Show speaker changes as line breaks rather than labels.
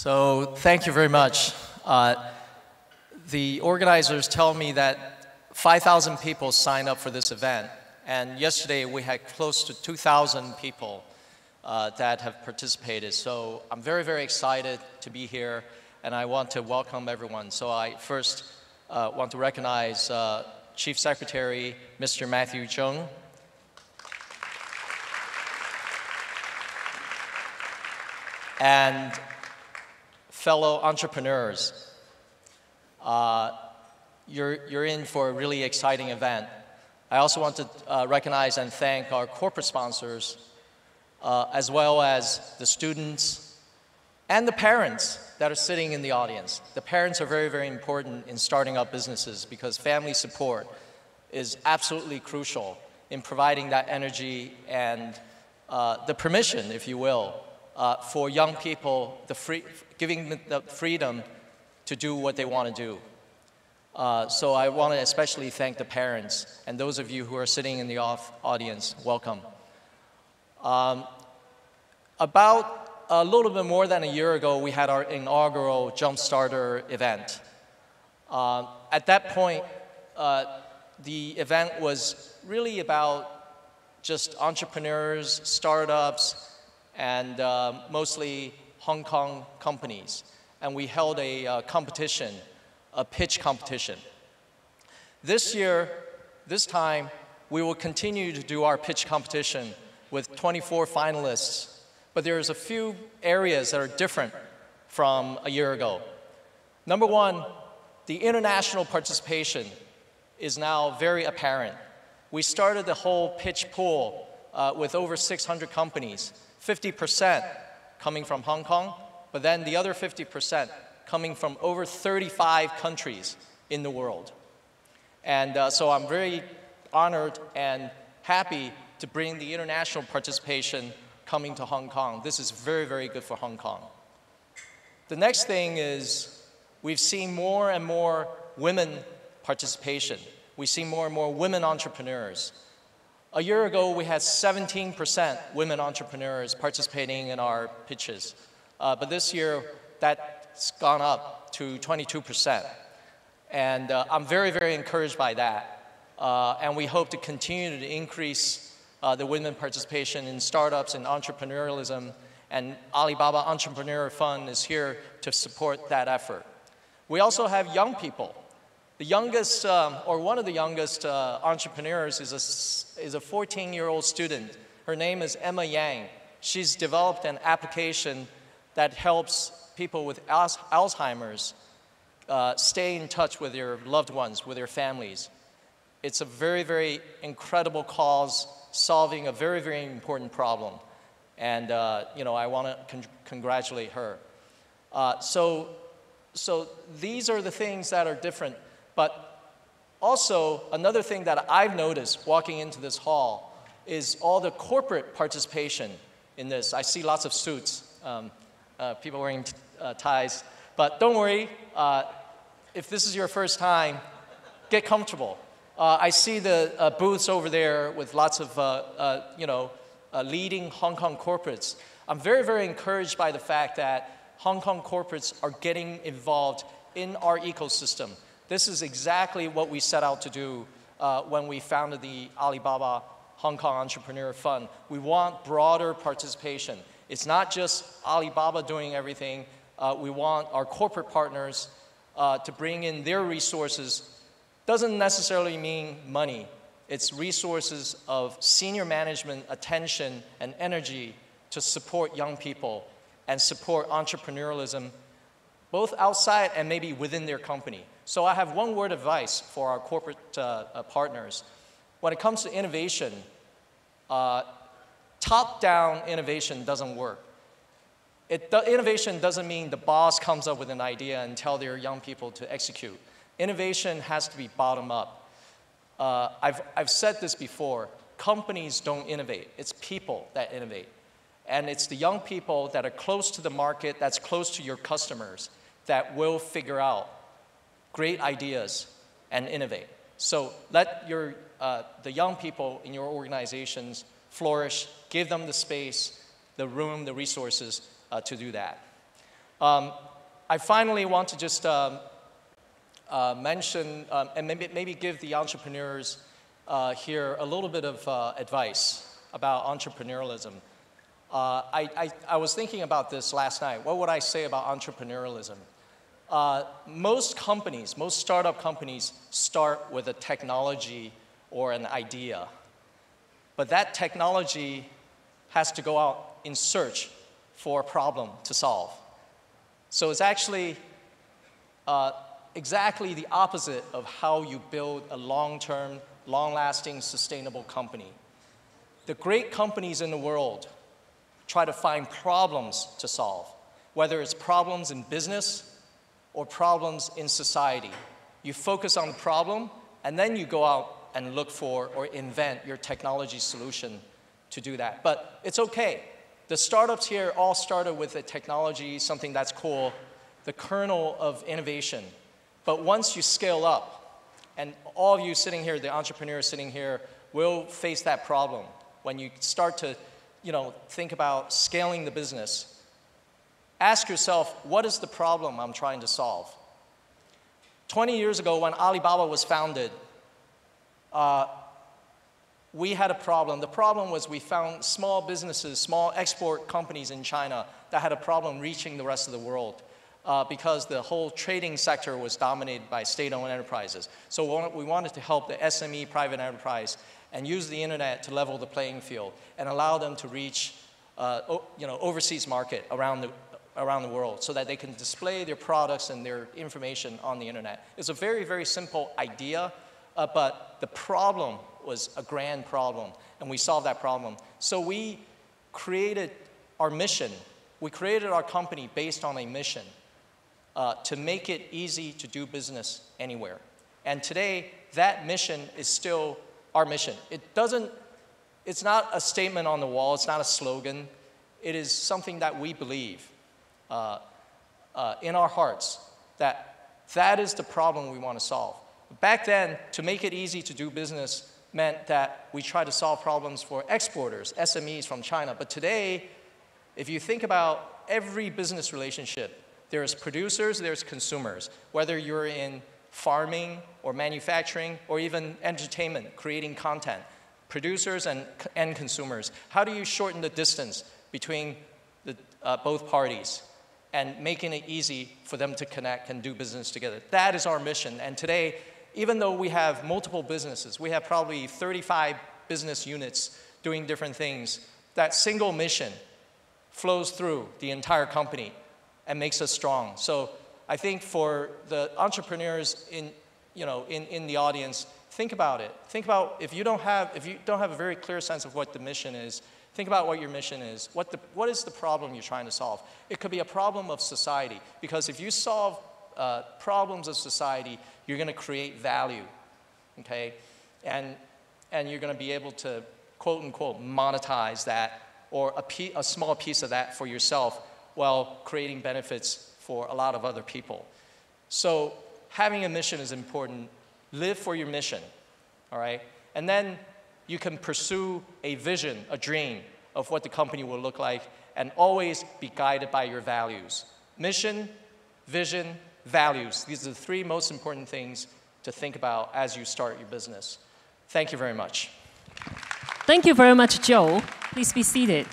So thank you very much. The organizers tell me that 5,000 people signed up for this event. And yesterday we had close to 2,000 people that have participated. So I'm very, very excited to be here. And I want to welcome everyone. So I first want to recognize Chief Secretary, Mr. Matthew Chung. And fellow entrepreneurs, you're in for a really exciting event. I also want to recognize and thank our corporate sponsors, as well as the students and the parents that are sitting in the audience. The parents are very, very important in starting up businesses because family support is absolutely crucial in providing that energy and the permission, if you will, for young people, giving them the freedom to do what they want to do. So I want to especially thank the parents and those of you who are sitting in the audience, welcome. About a little bit more than a year ago, we had our inaugural JUMPSTARTER event. At that point, the event was really about just entrepreneurs, startups, and mostly Hong Kong companies. And we held a competition, a pitch competition. This year, this time, we will continue to do our pitch competition with 24 finalists. But there's a few areas that are different from a year ago. Number one, the international participation is now very apparent. We started the whole pitch pool with over 600 companies. 50% coming from Hong Kong, but then the other 50% coming from over 35 countries in the world. And so I'm very honored and happy to bring the international participation coming to Hong Kong. This is very, very good for Hong Kong. The next thing is we've seen more and more women participation. We see more and more women entrepreneurs. A year ago, we had 17% women entrepreneurs participating in our pitches. But this year, that's gone up to 22%. And I'm very, very encouraged by that. And we hope to continue to increase the women participation in startups and entrepreneurialism. And Alibaba Entrepreneur Fund is here to support that effort. We also have young people. The youngest, or one of the youngest entrepreneurs is a 14-year-old student. Her name is Emma Yang. She's developed an application that helps people with Alzheimer's stay in touch with their loved ones, with their families. It's a very, very incredible cause, solving a very, very important problem. And I want to congratulate her. So these are the things that are different. But also, another thing that I've noticed walking into this hall is all the corporate participation in this. I see lots of suits, people wearing ties. But don't worry, if this is your first time, get comfortable. I see the booths over there with lots of leading Hong Kong corporates. I'm very, very encouraged by the fact that Hong Kong corporates are getting involved in our ecosystem. This is exactly what we set out to do when we founded the Alibaba Hong Kong Entrepreneur Fund. We want broader participation. It's not just Alibaba doing everything. We want our corporate partners to bring in their resources. Doesn't necessarily mean money. It's resources of senior management, attention, and energy to support young people and support entrepreneurialism, both outside and maybe within their company. So I have one word of advice for our corporate partners. When it comes to innovation, top-down innovation doesn't work. Innovation doesn't mean the boss comes up with an idea and tell their young people to execute. Innovation has to be bottom-up. I've said this before, companies don't innovate. It's people that innovate. And it's the young people that are close to the market, that's close to your customers, that will figure out great ideas and innovate. So let the young people in your organizations flourish, give them the space, the room, the resources to do that. I finally want to just mention and maybe give the entrepreneurs here a little bit of advice about entrepreneurialism. I was thinking about this last night. What would I say about entrepreneurialism? Most companies, most startup companies start with a technology or an idea. But that technology has to go out in search for a problem to solve. So it's actually exactly the opposite of how you build a long-term, long-lasting, sustainable company. The great companies in the world try to find problems to solve, whether it's problems in business or problems in society. You focus on the problem, and then you go out and look for or invent your technology solution to do that. But it's okay. The startups here all started with a technology, something that's cool, the kernel of innovation. But once you scale up, and all of you sitting here, the entrepreneurs sitting here, will face that problem. When you start to think about scaling the business, ask yourself, what is the problem I'm trying to solve? 20 years ago, when Alibaba was founded, we had a problem. The problem was we found small businesses, small export companies in China that had a problem reaching the rest of the world because the whole trading sector was dominated by state-owned enterprises. So we wanted to help the SME private enterprise and use the internet to level the playing field and allow them to reach overseas market around the world so that they can display their products and their information on the internet. It's a very, very simple idea, but the problem was a grand problem, and we solved that problem. So we created our mission. We created our company based on a mission to make it easy to do business anywhere. And today, that mission is still our mission. It's not a statement on the wall. It's not a slogan. It is something that we believe in our hearts that is the problem we want to solve. Back then, to make it easy to do business meant that we try to solve problems for exporters, SMEs from China. But today, if you think about every business relationship, there's producers, there's consumers. Whether you're in farming or manufacturing or even entertainment, creating content, producers and consumers. How do you shorten the distance between both parties and making it easy for them to connect and do business together? That is our mission. And today, even though we have multiple businesses, we have probably 35 business units doing different things, that single mission flows through the entire company and makes us strong. So I think for the entrepreneurs in the audience, think about it. Think about if you don't have a very clear sense of what the mission is, think about what your mission is. What is the problem you're trying to solve? It could be a problem of society, because if you solve problems of society, you're going to create value, okay? And you're going to be able to, quote unquote, monetize that or a small piece of that for yourself while creating benefits for a lot of other people. So having a mission is important. Live for your mission, all right? And then you can pursue a vision, a dream of what the company will look like, and always be guided by your values. Mission, vision, values. These are the three most important things to think about as you start your business. Thank you very much.
Thank you very much, Joe. Please be seated.